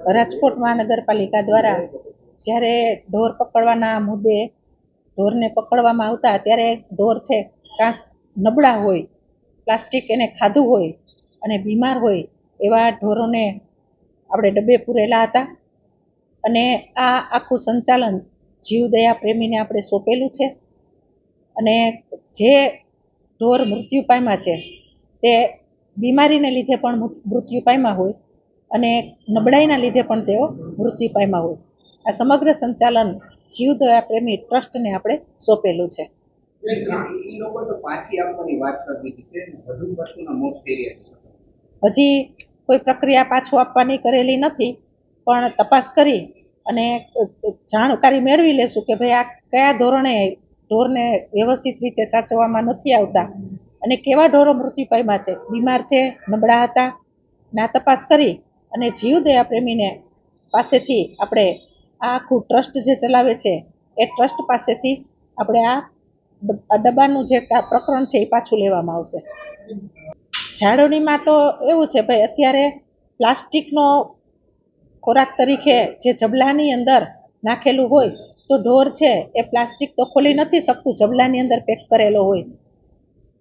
રાજકોટ મહાનગરપાલિકા દ્વારા જ્યારે ઢોર પકડવાના મુદ્દે ઢોરને પકડવામાં આવતા ત્યારે ઢોર છે કાં નબળા હોય, પ્લાસ્ટિક એને ખાધું હોય અને બીમાર હોય એવા ઢોરોને આપણે ડબ્બે પૂરેલા હતા. અને આ આખું સંચાલન જીવદયા પ્રેમીને આપણે સોંપેલું છે. અને જે ઢોર મૃત્યુ પામ્યા છે તે બીમારીને લીધે પણ મૃત્યુ પામ્યા હોય અને નબળાઈના લીધે પણ તેઓ મૃત્યુ પામ્યા હોય. આ સમગ્ર સંચાલન જીવદયા પ્રેમી ટ્રસ્ટને આપણે સોંપેલું છે. હજી કોઈ પ્રક્રિયા પાછું આપવાની કરેલી નથી, પણ તપાસ કરી અને જાણકારી મેળવી લેશું કે ભાઈ આ કયા ધોરણે ઢોરને વ્યવસ્થિત રીતે સાચવવામાં નથી આવતા અને કેવા ઢોરો મૃત્યુ પામ્યા છે, બીમાર છે, નબળા હતા. ના તપાસ કરી અને જીવદયા પ્રેમીને પાસેથી આપણે આ આખું ટ્રસ્ટ જે ચલાવે છે એ ટ્રસ્ટ પાસેથી આપણે આ ડબ્બાનું જે પ્રકરણ છે એ પાછું લેવામાં આવશે. જાળવણીમાં તો એવું છે ભાઈ, અત્યારે પ્લાસ્ટિકનો ખોરાક તરીકે જે જબલાની અંદર નાખેલું હોય તો ઢોર છે એ પ્લાસ્ટિક તો ખોલી નથી શકતું, જબલાની અંદર પેક કરેલો હોય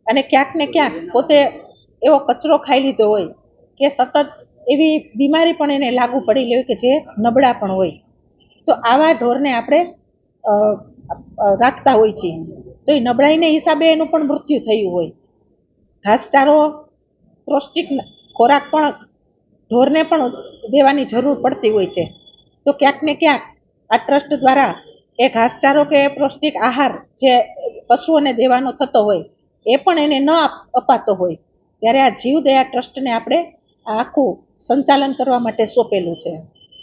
અને ક્યાંક ને ક્યાંક પોતે એવો કચરો ખાઈ લીધો હોય કે સતત એવી બીમારી પણ એને લાગુ પડેલી હોય કે જે નબળા પણ હોય. તો આવા ઢોરને આપણે રાખતા હોય છીએ તો એ નબળાઈને હિસાબે એનું પણ મૃત્યુ થયું હોય. ઘાસચારો, પૌષ્ટિક ખોરાક પણ ઢોરને પણ દેવાની જરૂર પડતી હોય છે. તો ક્યાંક ને ક્યાંક આ ટ્રસ્ટ દ્વારા એ ઘાસચારો કે પૌષ્ટિક આહાર જે પશુઓને દેવાનો થતો હોય એ પણ એને ન અપાતો હોય ત્યારે આ જીવદયા ટ્રસ્ટને આપણે આ આખું સંચાલન કરવા માટે સોંપેલું છે.